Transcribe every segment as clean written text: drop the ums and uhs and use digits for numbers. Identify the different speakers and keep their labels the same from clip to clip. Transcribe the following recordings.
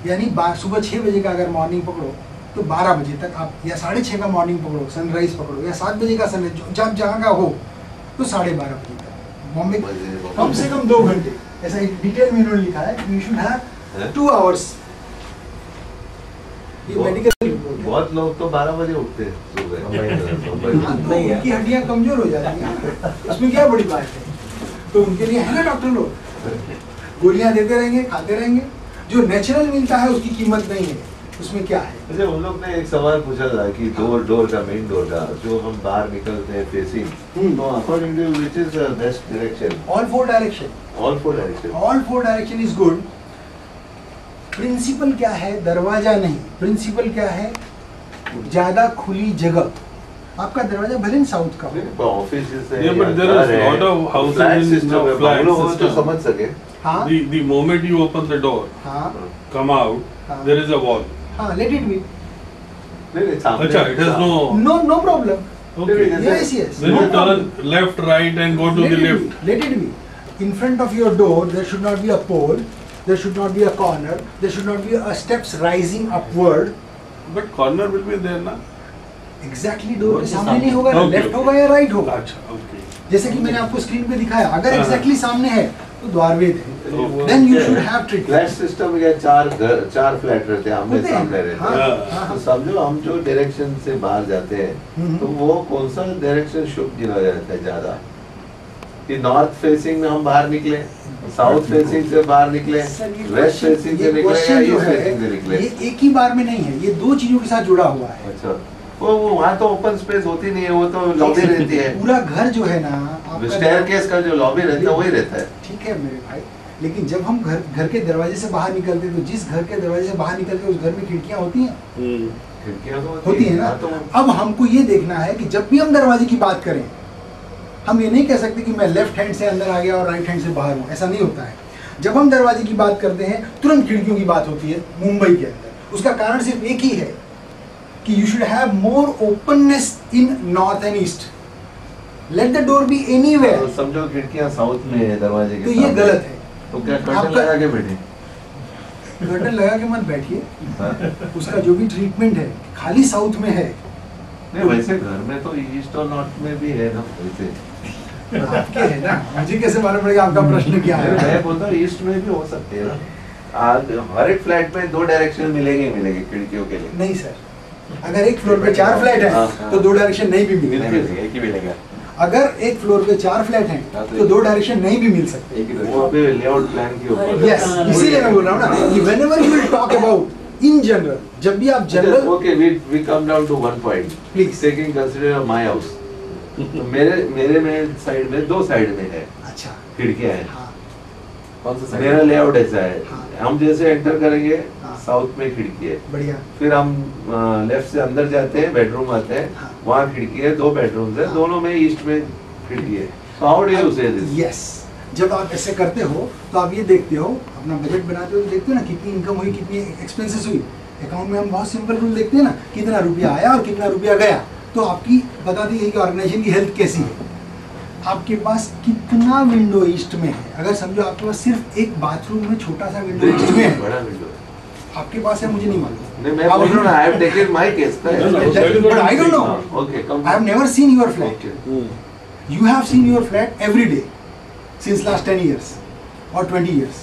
Speaker 1: यानी सुबह 6 बजे का अगर मॉर्निंग पकड़ो तो 12 बजे तक आप, या 6:30 का मॉर्निंग पकड़ो, सनराइज पकड़ो, या 7 बजे का सनराइज, जब जहाँ का हो तो 12:30 बजे तक बॉम्बे कम से कम 2 घंटे, ऐसा एक डिटेल में इन्होंने लिखा है, यू शुड हैव 2 आवर्स। ये मेडिकल रिपोर्ट है।
Speaker 2: बहुत लोग तो 12 बजे उठते हैं सुबह।
Speaker 1: नहीं, उनकी हड्डियां कमजोर हो जाती हैं, उसमें क्या बड़ी बात है। तो उनके लिए है ना डॉक्टर लोग, गोलियां देते रहेंगे, खाते रहेंगे। जो नेचुरल मिलता है उसकी कीमत नहीं है, उसमें क्या है।
Speaker 2: जैसे उन लोग ने एक सवाल पूछा था कि डोर का मेन डोर का जो हम बाहर निकलते हैं फेसिंग, तो according to which is the best direction?
Speaker 1: All 4 direction.
Speaker 2: All 4 direction.
Speaker 1: All 4 direction is good. Principle क्या है? दरवाजा नहीं, प्रिंसिपल क्या है? ज्यादा खुली जगह। आपका दरवाजा भले साउथ का हो,
Speaker 2: ऑफिस से
Speaker 3: Yeah, but there is a lot of houses in flat system.
Speaker 2: तो समझ सके।
Speaker 1: हाँ
Speaker 3: The moment you open the door,
Speaker 1: हाँ
Speaker 3: come out,
Speaker 1: हाँ
Speaker 3: there is a wall.
Speaker 1: हाँ, let it be.
Speaker 2: नहीं सामने।
Speaker 3: अच्छा, it has no.
Speaker 1: No problem.
Speaker 3: Okay.
Speaker 1: Yes, yes.
Speaker 3: Then
Speaker 1: No
Speaker 3: you turn
Speaker 1: problem.
Speaker 3: left, right, and go to
Speaker 1: Let
Speaker 3: the
Speaker 1: it
Speaker 3: left.
Speaker 1: be. Let it be. In front of your door, there should not be a pole. There should not be a corner. There should not be a steps rising upward.
Speaker 3: But corner will be there, na?
Speaker 1: Exactly door के सामने नहीं होगा, left होगा या right होगा।
Speaker 3: अच्छा, okay.
Speaker 1: जैसे कि मैंने आपको स्क्रीन पे दिखाया, अगर
Speaker 3: हाँ।
Speaker 1: एग्जैक्टली सामने है तो द्वारवेद है,
Speaker 3: तो
Speaker 1: then you should have treatment.
Speaker 2: Flat system में 4 फ्लैट रहते हैं, आमने
Speaker 1: होते हैं।
Speaker 2: सामने रहते
Speaker 1: हाँ,
Speaker 2: हैं।
Speaker 1: हाँ,
Speaker 2: तो
Speaker 1: हाँ।
Speaker 2: समझो हम जो डायरेक्शन से बाहर जाते हैं तो वो कौन सा डायरेक्शन शुभ गिना जाता है ज्यादा? कि नॉर्थ फेसिंग में हम बाहर निकले, साउथ फेसिंग से बाहर निकले, वेस्ट फेसिंग से निकले या ईस्ट फेसिंग से निकले?
Speaker 1: ये एक ही बार में नहीं है, ये 2 चीजों के साथ जुड़ा हुआ है।
Speaker 2: अच्छा, वो वहाँ तो ओपन स्पेस होती नहीं है, वो तो लॉबी रहती है।
Speaker 1: पूरा घर जो है ना आपका,
Speaker 2: स्टेयरकेस का जो लॉबी रहता है वही रहता है।
Speaker 1: ठीक है मेरे भाई, लेकिन जब हम घर के दरवाजे से बाहर निकलते हैं तो जिस घर के दरवाजे से बाहर निकलते हैं उस घर में खिड़कियां होती हैं,
Speaker 2: खिड़कियाँ तो
Speaker 1: होती है ना।
Speaker 2: तो
Speaker 1: अब हमको ये देखना है कि जब भी हम दरवाजे की बात करें, हम ये नहीं कह सकते कि मैं लेफ्ट हैंड से अंदर आ गया और राइट हैंड से बाहर हूँ, ऐसा नहीं होता है। जब हम दरवाजे की बात करते हैं तुरंत खिड़कियों की बात होती है मुंबई के अंदर। उसका कारण सिर्फ एक ही है कि you should have more openness in north and east. Let the door B anywhere.
Speaker 2: समझो खिड़कियाँ साउथ में है दरवाजे के
Speaker 1: तो ये गलत है।
Speaker 2: तो क्या कर्टन लगा के बैठे?
Speaker 1: कर्टन लगा के मत बैठिए, उसका जो भी ट्रीटमेंट है खाली साउथ में है।
Speaker 2: नहीं वैसे घर में तो ईस्ट और नॉर्थ में भी है ना, वैसे
Speaker 1: आपके है ना, मुझे कैसे मालूम पड़ेगा आपका प्रश्न क्या है?
Speaker 2: मैं बोलता हूँ ईस्ट में भी हो सकते हैं ना। हर एक फ्लैट में 2 डायरेक्शन मिलेंगे खिड़कियों के लिए।
Speaker 1: नहीं सर, अगर एक फ्लोर पे 4 फ्लैट है तो 2 डायरेक्शन नहीं भी मिलेंगे,
Speaker 2: एक ही मिलेगा।
Speaker 1: अगर एक फ्लोर पे 4 फ्लैट हैं तो 2 डायरेक्शन नहीं भी मिल सकते।
Speaker 2: वो अभी लेआउट प्लान के ऊपर।
Speaker 1: यस, इसीलिए मैं बोल रहा हूँ ना कि whenever you will talk about in general, जब भी आप general,
Speaker 2: okay we come down to one point
Speaker 1: please
Speaker 2: taking consider my house. मेरे में साइड में 2 साइड में है
Speaker 1: अच्छा
Speaker 2: खिड़कियां हैं।
Speaker 1: हाँ
Speaker 2: कौन सा साइड? मेरा लेआउट ऐसा है,
Speaker 1: हाँ।
Speaker 2: हम जैसे एंटर करेंगे
Speaker 1: हाँ।
Speaker 2: साउथ में खिड़की है,
Speaker 1: बढ़िया,
Speaker 2: फिर हम लेफ्ट से अंदर जाते हैं, बेडरूम आते हैं,
Speaker 1: हाँ।
Speaker 2: वहाँ खिड़की है, 2 बेडरूम्स है,
Speaker 1: हाँ।
Speaker 2: दोनों में ईस्ट में खिड़की है। So how do you say this?
Speaker 1: Yes, जब आप ऐसे करते हो तो आप ये देखते हो, अपना बजट बनाते हो, देखते हो ना कितनी इनकम हुई, कितनी एक्सपेंसेस हुई। अकाउंट में हम बहुत सिंपल रूल देखते हैं ना, कितना रुपया आया और कितना रुपया गया, तो आपकी बताती है कि ऑर्गेनाइजेशन की हेल्थ कैसी है। आपके पास कितना विंडो ईस्ट में है? अगर समझो आपके पास सिर्फ एक बाथरूम में छोटा सा विंडो ईस्ट में है,
Speaker 2: बड़ा विंडो
Speaker 1: आपके पास है, मुझे नहीं मालूम।
Speaker 2: नहीं मैं बोल रहा हूँ, I have taken my case का है।
Speaker 1: But I don't know.
Speaker 2: Okay, come.
Speaker 1: I have never seen your flat.
Speaker 2: Okay.
Speaker 1: You have seen your flat every day since last 10 years or 20 years.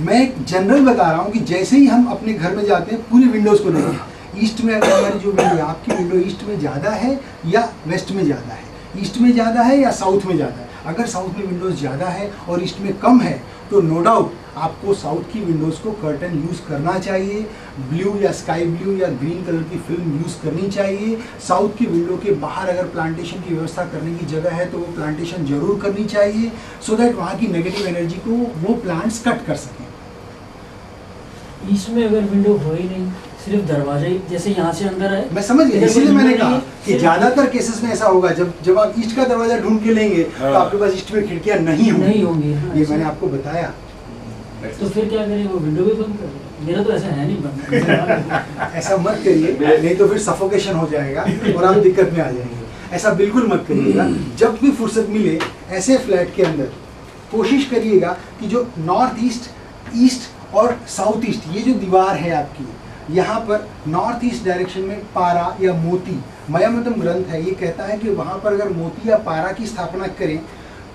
Speaker 1: मैं एक जनरल बता रहा हूँ कि जैसे ही हम अपने घर में जाते हैं पूरी विंडोज को देखें। ईस्ट में अगर हमारी जो विंडो है, आपकी विंडो ईस्ट में ज़्यादा है या वेस्ट में ज़्यादा है, ईस्ट में ज़्यादा है या साउथ में ज़्यादा है? अगर साउथ में विंडोज़ ज़्यादा है और ईस्ट में कम है तो नो डाउट आपको साउथ की विंडोज़ को कर्टन यूज़ करना चाहिए, ब्लू या स्काई ब्लू या ग्रीन कलर की फिल्म यूज़ करनी चाहिए। साउथ की विंडो के बाहर अगर प्लांटेशन की व्यवस्था करने की जगह है तो वो प्लांटेशन जरूर करनी चाहिए, सो दैट वहाँ की नेगेटिव एनर्जी को वो प्लांट्स कट कर सकें।
Speaker 4: ईस्ट में अगर विंडो हो ही नहीं, सिर्फ दरवाजा ही, जैसे यहाँ से अंदर है।
Speaker 1: मैं समझ गया,
Speaker 4: इधर
Speaker 1: इसीलिए
Speaker 4: कोई
Speaker 1: मैंने
Speaker 4: विंडो
Speaker 1: कहा
Speaker 4: नहीं है,
Speaker 1: कि
Speaker 4: सिर्फ-
Speaker 1: ज्यादातर केसेस में ऐसा होगा जब आप ईस्ट का दरवाजा ढूंढ के लेंगे तो आपके पास ईस्ट में खिड़कियां नहीं
Speaker 4: नहीं
Speaker 1: होंगी।
Speaker 4: होंगी, हाँ,
Speaker 1: ये
Speaker 4: ऐसा।
Speaker 1: मैंने आपको बताया।
Speaker 4: तो फिर क्या करें, वो विंडो भी बंद कर दें? मेरा तो ऐसा है नहीं बंद।
Speaker 1: ऐसा मत करिए, नहीं तो फिर सफोकेशन हो जाएगा और आप दिक्कत में आ जाएंगे। ऐसा बिल्कुल मत करिएगा। जब भी फुर्सत मिले ऐसे फ्लैट के अंदर कोशिश करिएगा कि जो नॉर्थ ईस्ट, ईस्ट और साउथ ईस्ट, ये जो दीवार है आपकी, यहाँ पर नॉर्थ ईस्ट डायरेक्शन में पारा या मोती, मयामतम ग्रंथ है, ये कहता है कि वहाँ पर अगर मोती या पारा की स्थापना करें,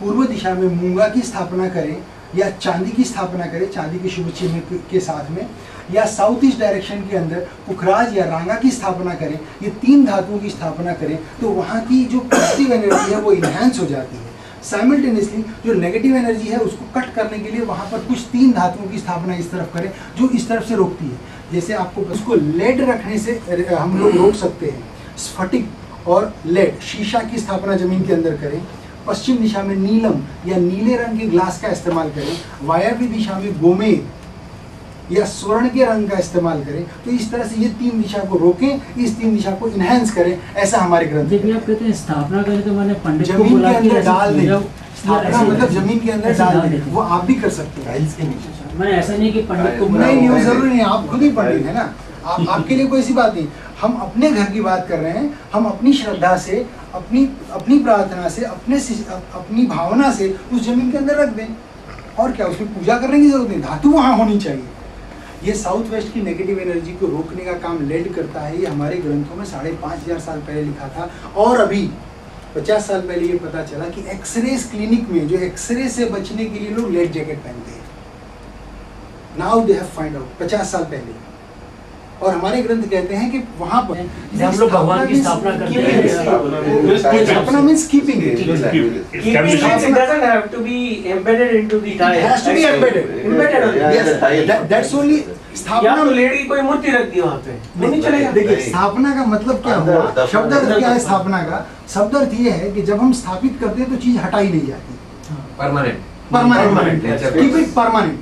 Speaker 1: पूर्व दिशा में मूंगा की स्थापना करें या चांदी की स्थापना करें, चांदी के शुभ चिन्ह के साथ में, या साउथ ईस्ट डायरेक्शन के अंदर पुखराज या रांगा की स्थापना करें, ये 3 धातुओं की स्थापना करें, तो वहाँ की जो पॉजिटिव एनर्जी है वो इन्हेंस हो जाती है। साइमल्टेनियसली जो नेगेटिव एनर्जी है उसको कट करने के लिए वहाँ पर कुछ 3 धातुओं की स्थापना इस तरफ करें जो इस तरफ से रोकती है। जैसे आपको उसको लेड रखने से हम लोग रोक सकते हैं, स्फटिक और लेड शीशा की स्थापना जमीन के अंदर करें, पश्चिम दिशा में नीलम या नीले रंग के ग्लास का इस्तेमाल करें, वायव्य दिशा में गोमेद या स्वर्ण के रंग का इस्तेमाल करें। तो इस तरह से ये 3 दिशा को रोकें, इस 3 दिशा को इनहेंस करें, ऐसा हमारे ग्रंथ
Speaker 4: देखिए आप कहते हैं स्थापना करें, तो मैंने पंडित को
Speaker 1: जमीन
Speaker 4: बोला
Speaker 1: के
Speaker 4: कि
Speaker 1: अंदर
Speaker 4: ऐसे
Speaker 1: डाल दें,
Speaker 4: पूजा-
Speaker 1: स्थापना मतलब जमीन के अंदर
Speaker 4: ऐसे
Speaker 1: डाल
Speaker 4: डाल
Speaker 1: दें,
Speaker 4: दें।
Speaker 1: वो आप भी कर सकते हैं।
Speaker 4: मैंने ऐसा नहीं कि पंडित को
Speaker 1: नहीं नहीं, वो
Speaker 2: नहीं,
Speaker 1: जरूरी नहीं, आप खुद ही पंडित है ना, आपके लिए कोई ऐसी बात नहीं। हम अपने घर की बात कर रहे हैं, हम अपनी श्रद्धा से, अपनी प्रार्थना से, अपनी भावना से उस जमीन के अंदर रख दें, और क्या उसमें पूजा करने की जरूरत नहीं, धातु वहाँ होनी चाहिए। ये साउथ वेस्ट की नेगेटिव एनर्जी को रोकने का काम लेड करता है। ये हमारे ग्रंथों में 5,500 साल पहले लिखा था, और अभी 50 साल पहले ये पता चला कि एक्सरेज क्लिनिक में जो एक्सरे से बचने के लिए लोग लेड जैकेट पहनते हैं। Now they have find out 50 साल पहले, और हमारे ग्रंथ कहते हैं कि वहां पर
Speaker 4: हम लोग भगवान की स्थापना करते हैं।
Speaker 1: स्थापना means keeping,
Speaker 5: It doesn't have to be embedded into the tile.
Speaker 1: It has to be embedded.
Speaker 5: Embedded only.
Speaker 1: yes, that's only
Speaker 5: या
Speaker 1: स्थापना।
Speaker 5: तो लेडी की कोई मूर्ति रख दी वहाँ पे, वो नहीं चलेगा।
Speaker 1: देखिए
Speaker 2: नहीं।
Speaker 1: स्थापना का मतलब क्या
Speaker 2: अंदर
Speaker 1: हुआ,
Speaker 2: दफन
Speaker 1: शब्द अर्थ क्या है
Speaker 5: दफन।
Speaker 1: स्थापना का? शब्द अर्थ ये है कि जब हम स्थापित करते हैं तो चीज हटाई नहीं जाती, परमानेंट, कीप इट परमानेंट।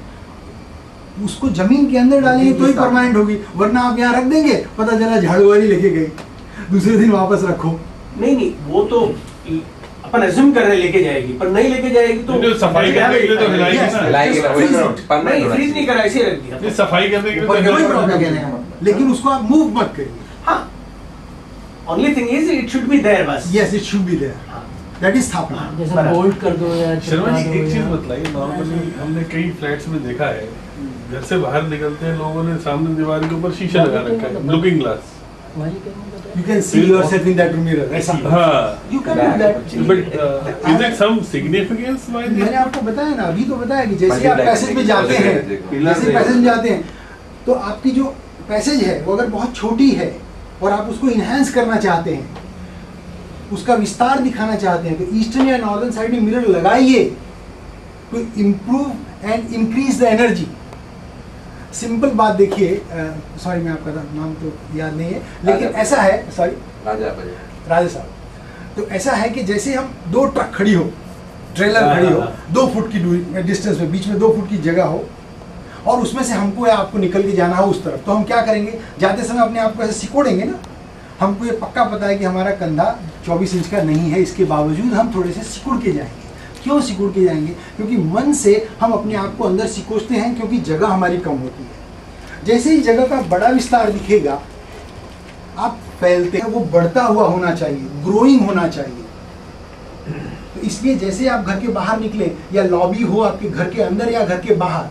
Speaker 1: उसको जमीन के अंदर डालेंगे तो ही परमानेंट होगी, वरना आप यहाँ रख देंगे, पता चला झाड़ू वाली लेके गई, दूसरे दिन वापस रखो।
Speaker 5: नहीं नहीं, वो तो अपन अज्यूम कर रहे हैं लेके जाएगी, पर नहीं लेके जाएगी तो
Speaker 3: जो सफाई करने के लिए तो हिलाएगी
Speaker 1: Yes,
Speaker 3: ना।
Speaker 6: हिलाएगी ना, वही
Speaker 1: freeze
Speaker 6: तो,
Speaker 1: it।
Speaker 6: permanent
Speaker 5: नहीं
Speaker 6: होना
Speaker 5: फ्रीज नहीं करा, ऐसे रख
Speaker 3: ये
Speaker 5: दिया।
Speaker 3: सफाई करने के लिए
Speaker 1: कोई
Speaker 3: तो
Speaker 1: प्रॉब्लम
Speaker 3: हिलाएगी।
Speaker 1: कहने का मतलब, लेकिन उसको आप मूव मत करिए।
Speaker 5: हाँ, only thing is it should be there बस।
Speaker 1: Yes, it should be there, that is स्थापना।
Speaker 4: जैसे
Speaker 5: बराबर।
Speaker 4: बोल्ट कर दो या
Speaker 3: शर्मा जी
Speaker 4: चिपका दो
Speaker 3: एक चीज
Speaker 4: या-
Speaker 3: बतलाइए, नॉर्मली हमने कई फ्लैट्स में देखा है, घर से बाहर निकलते हैं लोगों ने सामने दीवार के ऊपर शीशा लगा रखा है, लुकिंग ग्लास।
Speaker 4: वही कहने का तो है।
Speaker 1: You can see yourself in that mirror, ऐसा।
Speaker 3: हाँ,
Speaker 1: You can do that.
Speaker 3: But is it some significance why
Speaker 1: मैंने आपको बताया ना, अभी तो बताया कि जैसे आप
Speaker 6: Multiply
Speaker 1: पैसेज में
Speaker 6: करने की
Speaker 1: जाते हैं,
Speaker 2: पिलर
Speaker 1: जैसे
Speaker 2: से-
Speaker 1: पैसेज में जाते हैं, तो आपकी जो पैसेज है वो अगर बहुत छोटी है और आप उसको इन्हेंस करना चाहते हैं, उसका विस्तार दिखाना चाहते हैं, तो ईस्टर्न या नॉर्दर्न साइड में मिरर लगाइए to improve and increase the energy. Simple बात देखिए, सॉरी मैं आपका नाम तो याद नहीं है, लेकिन
Speaker 6: राजा।
Speaker 1: ऐसा है, सॉरी राजा साहब, तो ऐसा है कि जैसे हम 2 ट्रक खड़ी हो, ट्रेलर
Speaker 3: हाँ,
Speaker 1: खड़ी हो,
Speaker 3: हाँ।
Speaker 1: 2 फुट की दूरी डिस्टेंस में, बीच में 2 फुट की जगह हो, और उसमें से हमको या आपको निकल के जाना हो उस तरफ, तो हम क्या करेंगे, जाते समय अपने आप को ऐसे सिकोड़ेंगे ना। हमको ये पक्का पता है कि हमारा कंधा 24 इंच का नहीं है, इसके बावजूद हम थोड़े से सिकुड़ के जाएंगे। क्यों सिकुड़ के जाएंगे? क्योंकि मन से हम अपने आप को अंदर सिकोड़ते हैं, क्योंकि जगह हमारी कम होती है। जैसे ही जगह का बड़ा विस्तार दिखेगा, आप फैलते हैं, वो बढ़ता हुआ होना चाहिए, ग्रोइंग होना चाहिए। तो इसलिए जैसे आप घर के बाहर निकले, या लॉबी हो आपके घर के अंदर या घर के बाहर,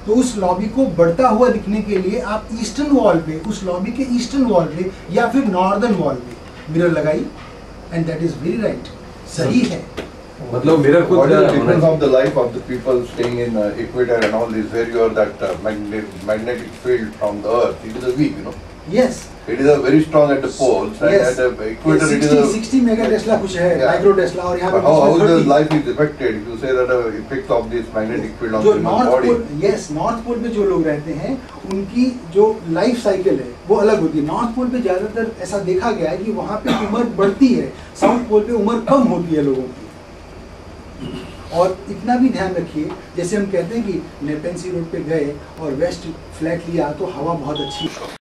Speaker 1: तो उस लॉबी को बढ़ता हुआ दिखने के लिए आप ईस्टर्न वॉल पे, उस लॉबी के ईस्टर्न वॉल पे या फिर नॉर्दर्न वॉल पे मिरर लगाई, and that is very right, सही है।
Speaker 6: मतलब मिरर खुद
Speaker 7: What is the
Speaker 6: होना
Speaker 7: difference
Speaker 6: चाहिए।
Speaker 7: of the life of the people staying in equator and all this, where you are that magnetic field from the earth? It is a weak, you know.
Speaker 1: Yes,
Speaker 7: It is a very strong at the poles, and
Speaker 1: Yes.
Speaker 7: at the equator it is a.
Speaker 1: 60 mega Tesla कुछ है,
Speaker 7: Yeah.
Speaker 1: Micro Tesla, और यहाँ पे
Speaker 7: But how
Speaker 1: बीच में
Speaker 7: the
Speaker 1: 30।
Speaker 7: life is affected if you say that effects of this magnetic field on
Speaker 1: जो
Speaker 7: human
Speaker 1: north
Speaker 7: body?
Speaker 1: पोल, yes, north pole पे जो लोग रहते हैं उनकी जो लाइफ साइकिल है वो अलग होती है। नॉर्थ पोल पे ज्यादातर ऐसा देखा गया है कि वहाँ पे उम्र बढ़ती है, साउथ पोल पे उम्र कम होती है लोगों की। और इतना भी ध्यान रखिए, जैसे हम कहते हैं कि नेपेंसी रोड पे गए और वेस्ट फ्लैट लिया तो हवा बहुत अच्छी